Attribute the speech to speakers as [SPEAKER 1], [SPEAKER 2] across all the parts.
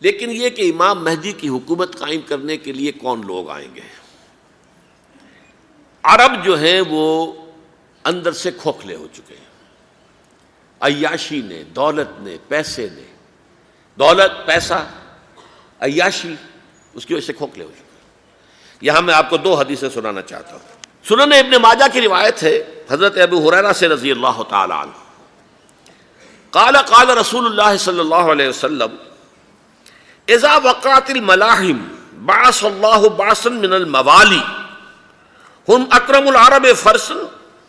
[SPEAKER 1] لیکن یہ کہ امام مہدی کی حکومت قائم کرنے کے لیے کون لوگ آئیں گے؟ عرب جو ہیں وہ اندر سے کھوکھلے ہو چکے ہیں، عیاشی نے، دولت نے، پیسے نے، دولت، پیسہ، عیاشی، اس کی وجہ سے کھوکھلے ہو چکے ہیں۔ یہاں میں آپ کو دو حدیثیں سنانا چاہتا ہوں۔ سنن ابن ماجہ کی روایت ہے حضرت ابو ہریرہ سے رضی اللہ تعالی عنہ، قال قال رسول اللہ صلی اللہ علیہ وسلم اذا وقعت الملاحم بعث اللہ بعثا من الموالی ہم اکرم العرب فرسا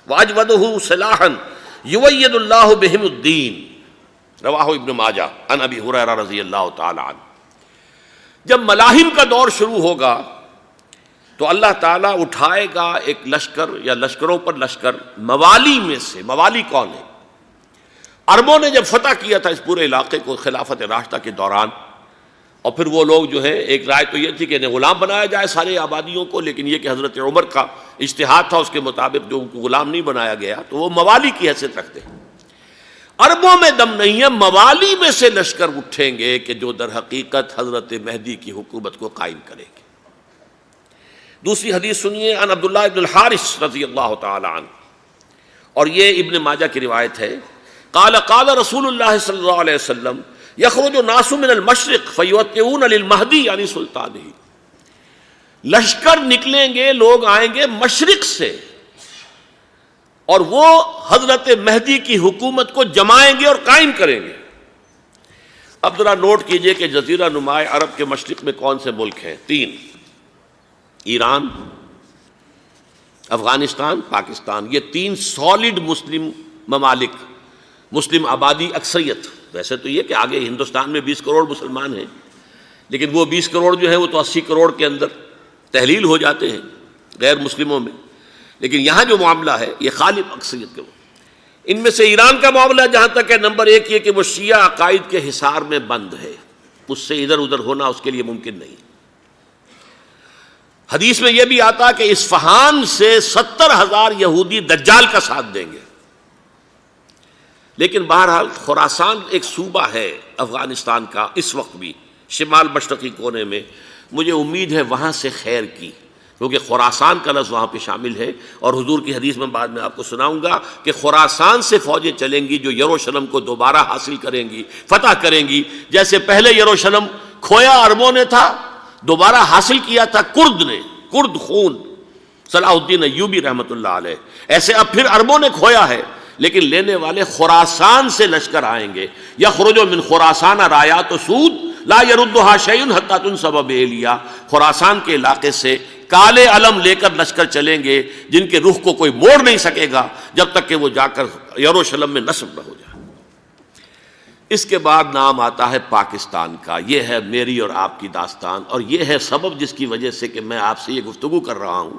[SPEAKER 1] واجودہ سلاحا یوید اللہ بہم الدین، رواہ ابن ماجہ عن ابی ہریرہ رضی اللہ تعالی عنہ۔ جب ملاحم کا دور شروع ہوگا تو اللہ تعالیٰ اٹھائے گا ایک لشکر یا لشکروں پر لشکر موالی میں سے۔ موالی کون ہے؟ عربوں نے جب فتح کیا تھا اس پورے علاقے کو خلافت راشدہ کے دوران، اور پھر وہ لوگ جو ہے، ایک رائے تو یہ تھی کہ انہیں غلام بنایا جائے سارے آبادیوں کو، لیکن یہ کہ حضرت عمر کا اجتہاد تھا، اس کے مطابق جو ان کو غلام نہیں بنایا گیا تو وہ موالی کی حیثیت رکھتے ہیں۔ عربوں میں دم نہیں ہے، موالی میں سے لشکر اٹھیں گے کہ جو در حقیقت حضرت مہدی کی حکومت کو قائم کرے گے۔ دوسری حدیث سنیے، عن عبداللہ ابن الحارث رضی اللہ تعالی عنہ، اور یہ ابن ماجہ کی روایت ہے، قال قال رسول اللہ صلی اللہ علیہ وسلم یخرج الناس من المشرق فیوطئون للمہدی یعنی سلطانہ، لشکر نکلیں گے، لوگ آئیں گے مشرق سے، اور وہ حضرت مہدی کی حکومت کو جمائیں گے اور قائم کریں گے۔ اب ذرا نوٹ کیجئے کہ جزیرہ نماء عرب کے مشرق میں کون سے ملک ہیں؟ تین: ایران، افغانستان، پاکستان۔ یہ تین سالڈ مسلم ممالک، مسلم آبادی اکثریت۔ ویسے تو یہ کہ آگے ہندوستان میں 20 کروڑ مسلمان ہیں، لیکن وہ 20 کروڑ جو ہے وہ تو 80 کروڑ کے اندر تحلیل ہو جاتے ہیں غیر مسلموں میں، لیکن یہاں جو معاملہ ہے یہ غالب اکثریت کے۔ ان میں سے ایران کا معاملہ جہاں تک ہے، نمبر 1 یہ کہ وہ شیعہ عقائد کے حصار میں بند ہے، اس سے ادھر ادھر ہونا اس کے لیے ممکن نہیں۔ حدیث میں یہ بھی آتا کہ اصفہان سے 70,000 یہودی دجال کا ساتھ دیں گے۔ لیکن بہرحال خراسان ایک صوبہ ہے افغانستان کا اس وقت بھی، شمال مشرقی کونے میں، مجھے امید ہے وہاں سے خیر کی، کیونکہ خراسان کا لفظ وہاں پہ شامل ہے، اور حضور کی حدیث میں بعد میں آپ کو سناؤں گا کہ خراسان سے فوجیں چلیں گی جو یروشلم کو دوبارہ حاصل کریں گی، فتح کریں گی۔ جیسے پہلے یروشلم کھویا عربوں نے تھا، دوبارہ حاصل کیا تھا کرد نے، کرد خون صلاح الدین ایوبی رحمۃ اللہ علیہ، ایسے اب پھر عربوں نے کھویا ہے، لیکن لینے والے خراسان سے لشکر آئیں گے۔ یخرج من خراسان رایات سود لا یردھا شیء حتی تنصب بإیلیا، خراسان کے علاقے سے کالے علم لے کر لشکر چلیں گے جن کے رخ کو کوئی موڑ نہیں سکے گا جب تک کہ وہ جا کر یروشلم میں نصب نہ ہو جائے۔ اس کے بعد نام آتا ہے پاکستان کا۔ یہ ہے میری اور آپ کی داستان، اور یہ ہے سبب جس کی وجہ سے کہ میں آپ سے یہ گفتگو کر رہا ہوں۔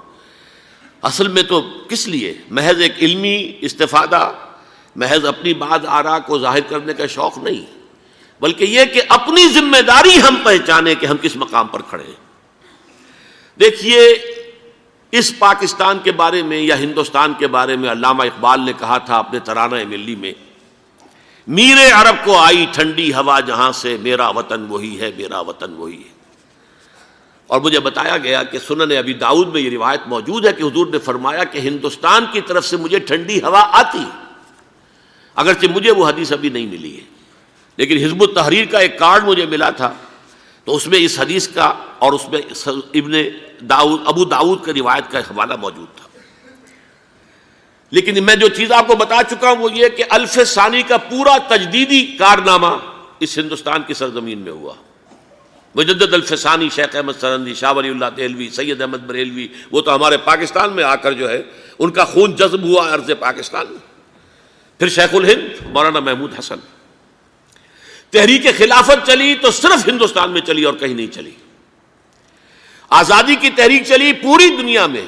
[SPEAKER 1] اصل میں تو کس لیے؟ محض ایک علمی استفادہ، محض اپنی بات آراء کو ظاہر کرنے کا شوق نہیں، بلکہ یہ کہ اپنی ذمہ داری ہم پہچانیں کہ ہم کس مقام پر کھڑے ہیں۔ دیکھیے، اس پاکستان کے بارے میں یا ہندوستان کے بارے میں علامہ اقبال نے کہا تھا اپنے ترانہ ملی میں، میرے عرب کو آئی ٹھنڈی ہوا جہاں سے، میرا وطن وہی ہے، میرا وطن وہی ہے۔ اور مجھے بتایا گیا کہ سنن ابی داؤد میں یہ روایت موجود ہے کہ حضور نے فرمایا کہ ہندوستان کی طرف سے مجھے ٹھنڈی ہوا آتی ہے، اگرچہ مجھے وہ حدیث ابھی نہیں ملی ہے، لیکن حزب التحریر کا ایک کارڈ مجھے ملا تھا، تو اس میں اس حدیث کا اور اس میں ابو داؤد کی روایت کا حوالہ موجود تھا۔ لیکن میں جو چیز آپ کو بتا چکا ہوں وہ یہ کہ الف ثانی کا پورا تجدیدی کارنامہ اس ہندوستان کی سرزمین میں ہوا۔ مجدد الف ثانی شیخ احمد سرندی، شاہ ولی اللہ دہلوی، سید احمد بریلوی، وہ تو ہمارے پاکستان میں آ کر جو ہے ان کا خون جذب ہوا ارض پاکستان میں۔ پھر شیخ الہند مولانا محمود حسن۔ تحریک خلافت چلی تو صرف ہندوستان میں چلی اور کہیں نہیں چلی۔ آزادی کی تحریک چلی پوری دنیا میں،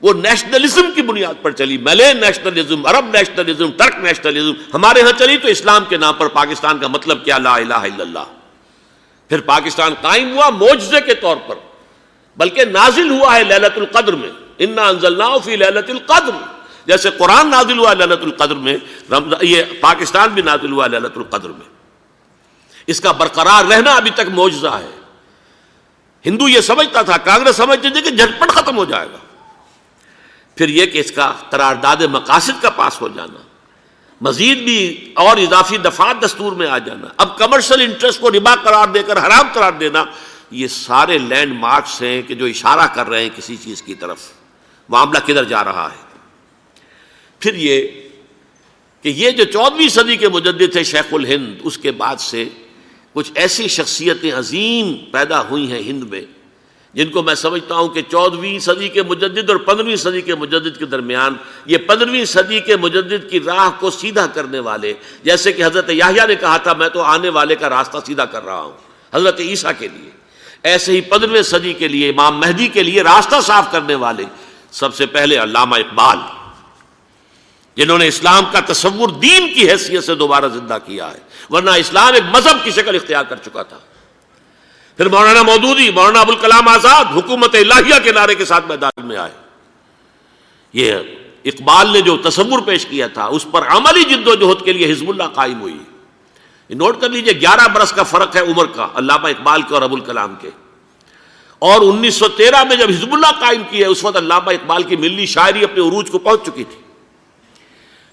[SPEAKER 1] وہ نیشنلزم کی بنیاد پر چلی، ملے نیشنلزم، عرب نیشنلزم، ترک نیشنلزم۔ ہمارے ہاں چلی تو اسلام کے نام پر، پاکستان کا مطلب کیا؟ لا الہ الا اللہ۔ پھر پاکستان قائم ہوا معجزے کے طور پر، بلکہ نازل ہوا ہے لیلۃ القدر میں، انا انزلناہ فی لیلۃ القدر، جیسے قرآن نازل ہوا لیلۃ القدر میں، یہ پاکستان بھی نازل ہوا لیلۃ القدر میں۔ اس کا برقرار رہنا ابھی تک معجزہ ہے۔ ہندو یہ سمجھتا تھا، کانگریس سمجھتی تھی کہ جھٹپٹ ختم ہو جائے گا۔ پھر یہ کہ اس کا قرارداد مقاصد کا پاس ہو جانا، مزید بھی اور اضافی دفعات دستور میں آ جانا، اب کمرشل انٹرسٹ کو ربا قرار دے کر حرام قرار دینا، یہ سارے لینڈ مارکس ہیں کہ جو اشارہ کر رہے ہیں کسی چیز کی طرف، معاملہ کدھر جا رہا ہے۔ پھر یہ کہ یہ جو 14ویں صدی کے مجدد تھے شیخ الہند، اس کے بعد سے کچھ ایسی شخصیتیں عظیم پیدا ہوئی ہیں ہند میں، جن کو میں سمجھتا ہوں کہ 14ویں صدی کے مجدد اور 15ویں صدی کے مجدد کے درمیان، یہ 15ویں صدی کے مجدد کی راہ کو سیدھا کرنے والے، جیسے کہ حضرت یحییٰ نے کہا تھا میں تو آنے والے کا راستہ سیدھا کر رہا ہوں حضرت عیسیٰ کے لیے، ایسے ہی 15ویں صدی کے لیے امام مہدی کے لیے راستہ صاف کرنے والے سب سے پہلے علامہ اقبال، جنہوں نے اسلام کا تصور دین کی حیثیت سے دوبارہ زندہ کیا ہے، ورنہ اسلام ایک مذہب کی شکل اختیار کر چکا تھا۔ پھر مولانا مودودی، مولانا ابوالکلام آزاد حکومت الہیہ کے نعرے کے ساتھ میدان میں آئے۔ یہ اقبال نے جو تصور پیش کیا تھا اس پر عملی جد و جہد کے لیے حزب اللہ قائم ہوئی۔ نوٹ کر لیجئے 11 برس کا فرق ہے عمر کا علامہ اقبال کے اور ابوالکلام کے، اور 1913 میں جب حزب اللہ قائم کی ہے اس وقت علامہ اقبال کی ملی شاعری اپنے عروج کو پہنچ چکی تھی۔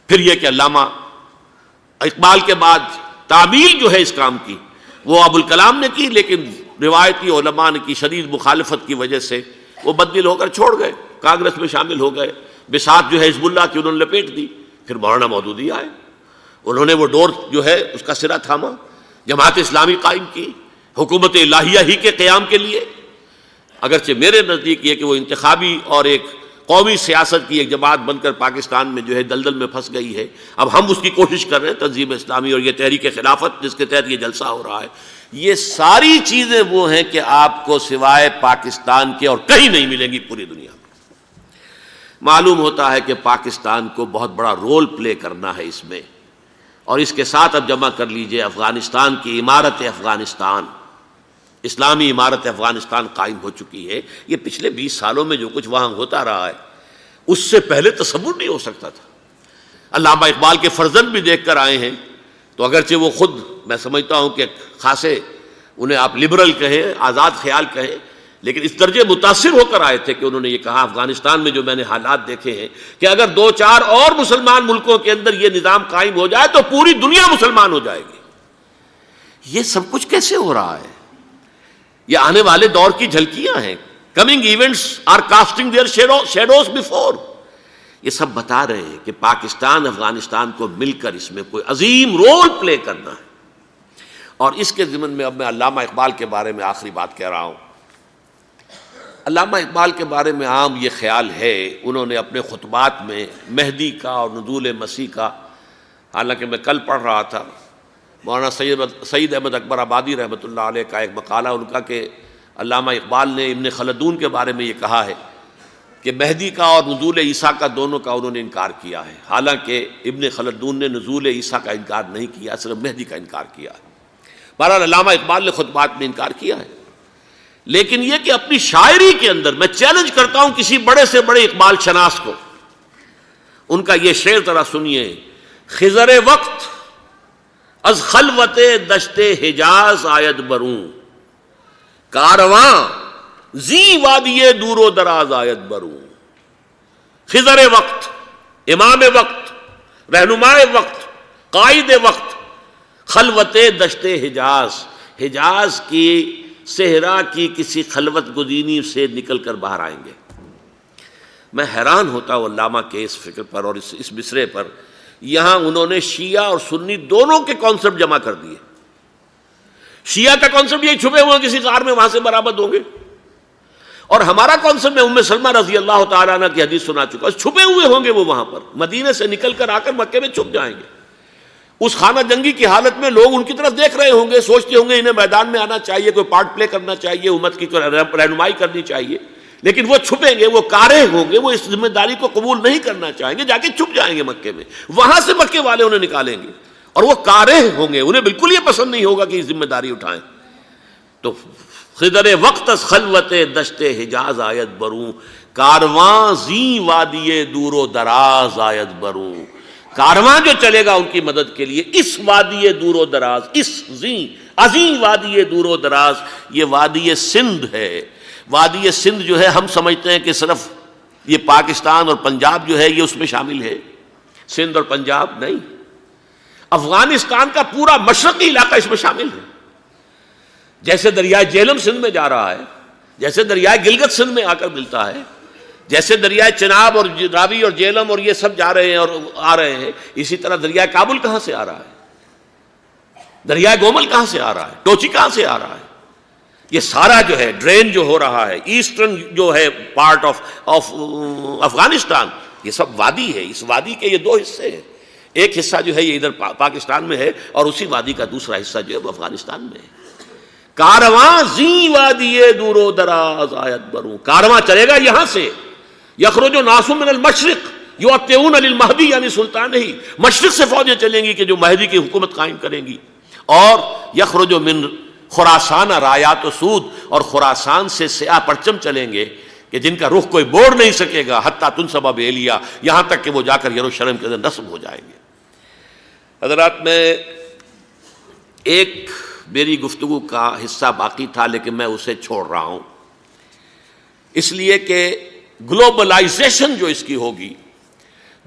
[SPEAKER 1] پھر یہ کہ علامہ اقبال کے بعد تعمیل جو ہے اس کام کی وہ ابوالکلام نے کی، لیکن روایتی علماء کی شدید مخالفت کی وجہ سے وہ بددل ہو کر چھوڑ گئے، کانگریس میں شامل ہو گئے، بساط جو ہے حزب اللہ کی انہوں نے لپیٹ دی۔ پھر مولانا مودودی آئے، انہوں نے وہ ڈور جو ہے اس کا سرا تھاما، جماعت اسلامی قائم کی حکومت الہیہ ہی کے قیام کے لیے۔ اگرچہ میرے نزدیک یہ کہ وہ انتخابی اور ایک قومی سیاست کی ایک جماعت بن کر پاکستان میں جو ہے دلدل میں پھنس گئی ہے، اب ہم اس کی کوشش کر رہے ہیں، تنظیم اسلامی اور یہ تحریک خلافت جس کے تحت یہ جلسہ ہو رہا ہے، یہ ساری چیزیں وہ ہیں کہ آپ کو سوائے پاکستان کے اور کہیں نہیں ملیں گی پوری دنیا میں۔ معلوم ہوتا ہے کہ پاکستان کو بہت بڑا رول پلے کرنا ہے اس میں، اور اس کے ساتھ اب جمع کر لیجئے افغانستان کی عمارت افغانستان، اسلامی عمارت افغانستان قائم ہو چکی ہے۔ یہ پچھلے 20 سالوں میں جو کچھ وہاں ہوتا رہا ہے اس سے پہلے تصور نہیں ہو سکتا تھا۔ علامہ اقبال کے فرزند بھی دیکھ کر آئے ہیں، تو اگرچہ وہ خود میں سمجھتا ہوں کہ خاصے انہیں آپ لبرل کہیں، آزاد خیال کہیں، لیکن اس درجے متاثر ہو کر آئے تھے کہ انہوں نے یہ کہا افغانستان میں جو میں نے حالات دیکھے ہیں کہ اگر 2-4 اور مسلمان ملکوں کے اندر یہ نظام قائم ہو جائے تو پوری دنیا مسلمان ہو جائے گی۔ یہ سب کچھ کیسے ہو رہا ہے؟ یہ آنے والے دور کی جھلکیاں ہیں۔ Coming events are casting their shadows before. یہ سب بتا رہے ہیں کہ پاکستان افغانستان کو مل کر اس میں کوئی عظیم رول پلے کرنا ہے۔ اور اس کے ضمن میں اب میں علامہ اقبال کے بارے میں آخری بات کہہ رہا ہوں۔ علامہ اقبال کے بارے میں عام یہ خیال ہے، انہوں نے اپنے خطبات میں مہدی کا اور نزول مسیح کا، حالانکہ میں کل پڑھ رہا تھا مولانا سید احمد اکبر آبادی رحمۃ اللہ علیہ کا ایک مقالہ ان کا کہ علامہ اقبال نے ابن خلدون کے بارے میں یہ کہا ہے کہ مہدی کا اور نزول عیسیٰ کا دونوں کا انہوں نے انکار کیا ہے، حالانکہ ابن خلدون نے نزول عیسیٰ کا انکار نہیں کیا، صرف مہدی کا انکار کیا ہے۔ بہرحال علامہ اقبال نے خطبات میں انکار کیا ہے، لیکن یہ کہ اپنی شاعری کے اندر میں چیلنج کرتا ہوں کسی بڑے سے بڑے اقبال شناس کو، ان کا یہ شعر ذرا سنیے: خضر وقت از خلوت دشت حجاز آید بروں، کارواں زی وادی دور و دراز آید بروں۔ خضر وقت، امام وقت، رہنمائے وقت، قائد وقت، خلوت دشت حجاز، حجاز کی صحرا کی کسی خلوت گزینی سے نکل کر باہر آئیں گے۔ میں حیران ہوتا ہوں علامہ کے اس فکر پر اور اس مصرے پر۔ یہاں انہوں نے شیعہ اور سنی دونوں کے کانسیپٹ جمع کر دیے۔ شیعہ کا کانسیپٹ یہ چھپے ہوئے کسی غار میں وہاں سے برآمد ہوں گے، اور ہمارا کانسیپٹ میں ام سلمہ رضی اللہ تعالیٰ عنہ کی حدیث سنا چکا، چھپے ہوئے ہوں گے وہ وہاں پر، مدینے سے نکل کر آ کر مکے میں چھپ جائیں گے۔ اس خانہ جنگی کی حالت میں لوگ ان کی طرف دیکھ رہے ہوں گے، سوچتے ہوں گے انہیں میدان میں آنا چاہیے، کوئی پارٹ پلے کرنا چاہیے، امت کی کوئی رہنمائی کرنی چاہیے، لیکن وہ چھپیں گے، وہ کارہ ہوں گے، وہ اس ذمہ داری کو قبول نہیں کرنا چاہیں گے، جا کے چھپ جائیں گے مکے میں، وہاں سے مکے والے انہیں نکالیں گے، اور وہ کارہ ہوں گے، انہیں بالکل یہ پسند نہیں ہوگا کہ یہ ذمہ داری اٹھائیں۔ تو خضر وقت از خلوت دشت حجاز آیت بروں، کارواں زی وادی دور و دراز آیت بروں۔ کارواں جو چلے گا ان کی مدد کے لیے اس وادی دور و دراز، اس عظیم وادی دور و دراز، یہ وادی سندھ ہے۔ وادی سندھ جو ہے ہم سمجھتے ہیں کہ صرف یہ پاکستان اور پنجاب جو ہے یہ اس میں شامل ہے، سندھ اور پنجاب نہیں، افغانستان کا پورا مشرقی علاقہ اس میں شامل ہے۔ جیسے دریائے جہلم سندھ میں جا رہا ہے، جیسے دریائے گلگت سندھ میں آ کر ملتا ہے، جیسے دریائے چناب اور راوی اور جہلم اور یہ سب جا رہے ہیں اور آ رہے ہیں، اسی طرح دریائے کابل کہاں سے آ رہا ہے، دریائے گومل کہاں سے آ رہا ہے، ٹوچی کہاں سے آ رہا ہے، یہ سارا جو ہے ڈرین جو ہو رہا ہے ایسٹرن جو ہے پارٹ آف افغانستان، یہ سب وادی ہے۔ اس وادی کے یہ دو حصے ہیں، ایک حصہ جو ہے یہ ادھر پاکستان میں ہے اور اسی وادی کا دوسرا حصہ جو ہے وہ افغانستان میں ہے۔ کارواں زی وادی دور و دراز آیت بروں، کارواں چلے گا یہاں سے، یخرج ناس من المشرق یؤتون للمہدی یعنی سلطان ہی، مشرق سے فوجیں چلیں گی کہ جو مہدی کی حکومت قائم کریں گی، اور یخرج من خراسان رایات و سود، اور خراسان سے سیاہ پرچم چلیں گے کہ جن کا رخ کوئی موڑ نہیں سکے گا، حتیٰ تنصب بیلیا، یہاں تک کہ وہ جا کر یروشلم کے اندر نصب ہو جائیں گے۔ حضرات، میں ایک میری گفتگو کا حصہ باقی تھا لیکن میں اسے چھوڑ رہا ہوں، اس لیے کہ گلوبلائزیشن جو اس کی ہوگی،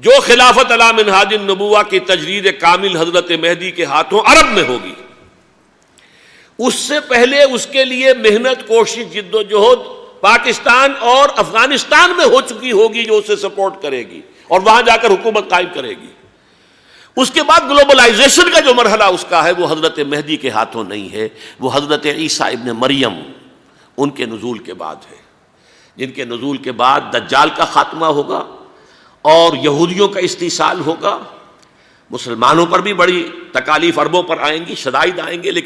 [SPEAKER 1] جو خلافت علی منہاج النبوہ کی تجرید کامل حضرت مہدی کے ہاتھوں عرب میں ہوگی، اس سے پہلے اس کے لیے محنت، کوشش، جد و جہد پاکستان اور افغانستان میں ہو چکی ہوگی جو اسے سپورٹ کرے گی اور وہاں جا کر حکومت قائم کرے گی۔ اس کے بعد گلوبلائزیشن کا جو مرحلہ اس کا ہے وہ حضرت مہدی کے ہاتھوں نہیں ہے، وہ حضرت عیسیٰ ابن مریم ان کے نزول کے بعد ہے، جن کے نزول کے بعد دجال کا خاتمہ ہوگا اور یہودیوں کا استیصال ہوگا، مسلمانوں پر بھی بڑی تکالیف اربوں پر آئیں گی، شدائد آئیں گے، لیکن